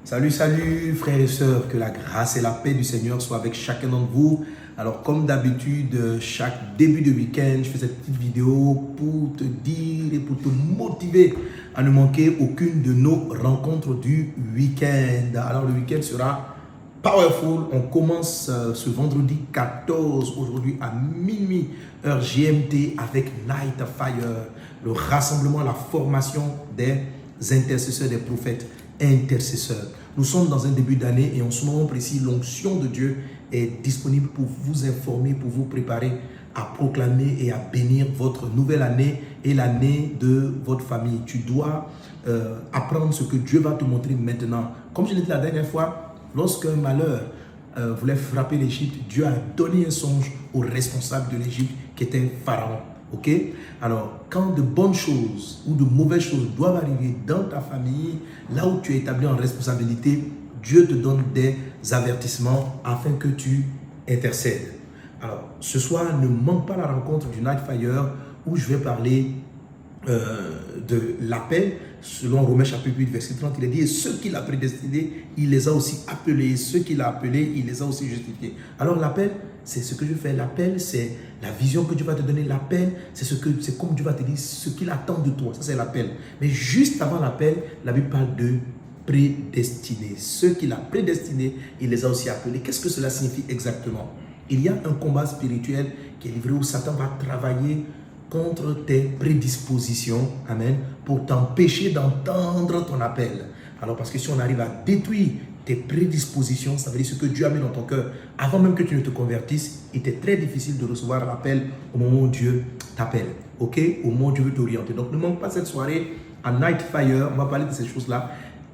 Salut, salut frères et sœurs, que la grâce et la paix du Seigneur soient avec chacun d'entre vous. Alors comme d'habitude, chaque début de week-end, je fais cette petite vidéo pour te dire et pour te motiver à ne manquer aucune de nos rencontres du week-end. Alors le week-end sera powerful. On commence ce vendredi 14, aujourd'hui à minuit, heure GMT, avec Night Fire, le rassemblement, la formation des intercesseurs, des prophètes intercesseurs. Nous sommes dans un début d'année et en ce moment précis, l'onction de Dieu est disponible pour vous informer, pour vous préparer à proclamer et à bénir votre nouvelle année et l'année de votre famille. Tu dois apprendre ce que Dieu va te montrer maintenant. Comme je l'ai dit la dernière fois, lorsqu'un malheur voulait frapper l'Égypte, Dieu a donné un songe au responsable de l'Égypte qui était Pharaon. Ok? Alors, quand de bonnes choses ou de mauvaises choses doivent arriver dans ta famille, là où tu es établi en responsabilité, Dieu te donne des avertissements afin que tu intercèdes. Alors, ce soir, ne manque pas la rencontre du Night Fire où je vais parler de l'appel. Selon Romains chapitre 8, verset 30, il est dit, et ceux qu'il a prédestinés, il les a aussi appelés. Ceux qu'il a appelés, il les a aussi justifiés. Alors l'appel, c'est ce que je fais. L'appel, c'est la vision que Dieu va te donner. L'appel, c'est comme Dieu va te dire ce qu'il attend de toi. Ça, c'est l'appel. Mais juste avant l'appel, la Bible parle de prédestinés. Ceux qu'il a prédestinés, il les a aussi appelés. Qu'est-ce que cela signifie exactement? Il y a un combat spirituel qui est livré où Satan va travailler contre tes prédispositions, amen, pour t'empêcher d'entendre ton appel. Alors parce que si on arrive à détruire tes prédispositions, ça veut dire ce que Dieu a mis dans ton cœur, avant même que tu ne te convertisses, il était très difficile de recevoir l'appel au moment où Dieu t'appelle, ok, au moment où Dieu veut t'orienter. Donc ne manque pas cette soirée à Night Fire, on va parler de ces choses-là,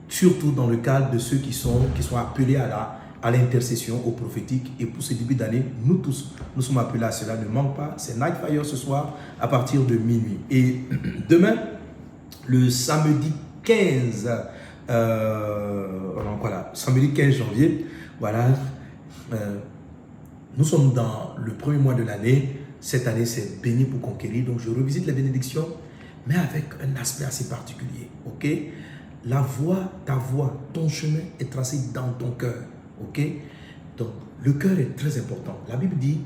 surtout dans le cadre de ceux qui sont appelés à l'intercession, au prophétique. Et pour ce début d'année, nous tous, nous sommes appelés à cela. Ne manque pas, c'est Night Fire ce soir à partir de minuit. Et demain, le samedi 15, samedi 15 janvier, voilà, nous sommes dans le premier mois de l'année. Cette année, c'est béni pour conquérir. Donc, je revisite les bénédictions, mais avec un aspect assez particulier, ok? La voie, ta voie, ton chemin est tracé dans ton cœur. Ok? Donc, le cœur est très important. La Bible dit,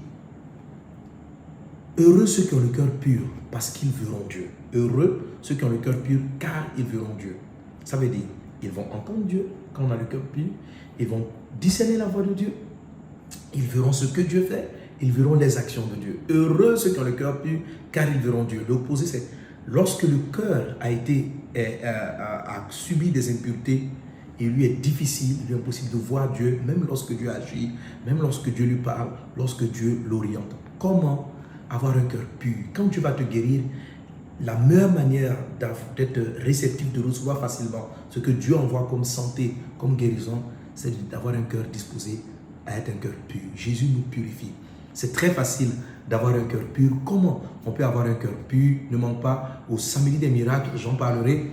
heureux ceux qui ont le cœur pur, parce qu'ils verront Dieu. Heureux ceux qui ont le cœur pur, car ils verront Dieu. Ça veut dire, ils vont entendre Dieu quand on a le cœur pur. Ils vont discerner la voix de Dieu. Ils verront ce que Dieu fait. Ils verront les actions de Dieu. Heureux ceux qui ont le cœur pur, car ils verront Dieu. L'opposé, c'est lorsque le cœur a subi des impuretés, il lui est difficile, il lui est impossible de voir Dieu, même lorsque Dieu agit, même lorsque Dieu lui parle, lorsque Dieu l'oriente. Comment avoir un cœur pur? Quand Dieu va te guérir, la meilleure manière d'être réceptif, de recevoir facilement ce que Dieu envoie comme santé, comme guérison, c'est d'avoir un cœur disposé à être un cœur pur. Jésus nous purifie. C'est très facile d'avoir un cœur pur. Comment on peut avoir un cœur pur? Ne manque pas au samedi des miracles, j'en parlerai.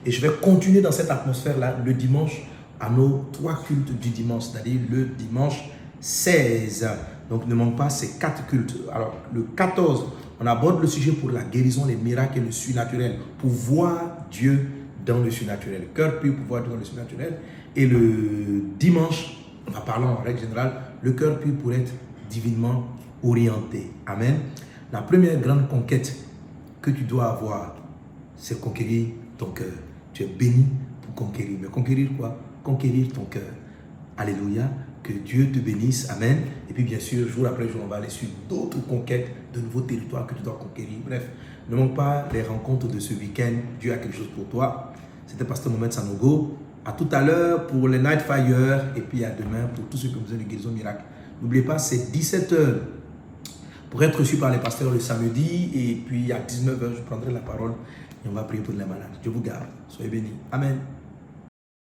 Et je vais continuer dans cette atmosphère-là le dimanche à nos 3 cultes du dimanche, c'est-à-dire le dimanche 16. Donc ne manque pas ces 4 cultes. Alors le 14, on aborde le sujet pour la guérison, les miracles et le surnaturel, pour voir Dieu dans le surnaturel. Cœur pur pour voir Dieu dans le surnaturel. Et le dimanche, on va parler en règle générale, le cœur pur pour être divinement orienté. Amen. La première grande conquête que tu dois avoir, c'est conquérir ton cœur. Tu es béni pour conquérir. Mais conquérir quoi? Conquérir ton cœur. Alléluia. Que Dieu te bénisse. Amen. Et puis bien sûr, jour après jour, on va aller sur d'autres conquêtes, de nouveaux territoires que tu dois conquérir. Bref, ne manque pas les rencontres de ce week-end. Dieu a quelque chose pour toi. C'était Pasteur Mohamed Sanogo. À tout à l'heure pour les Night Fire. Et puis à demain pour tous ceux qui ont besoin de guérison miracle. N'oubliez pas, c'est 17h pour être reçu par les pasteurs le samedi. Et puis à 19h, je prendrai la parole et on va prier pour les malades. Dieu vous garde. Soyez bénis. Amen.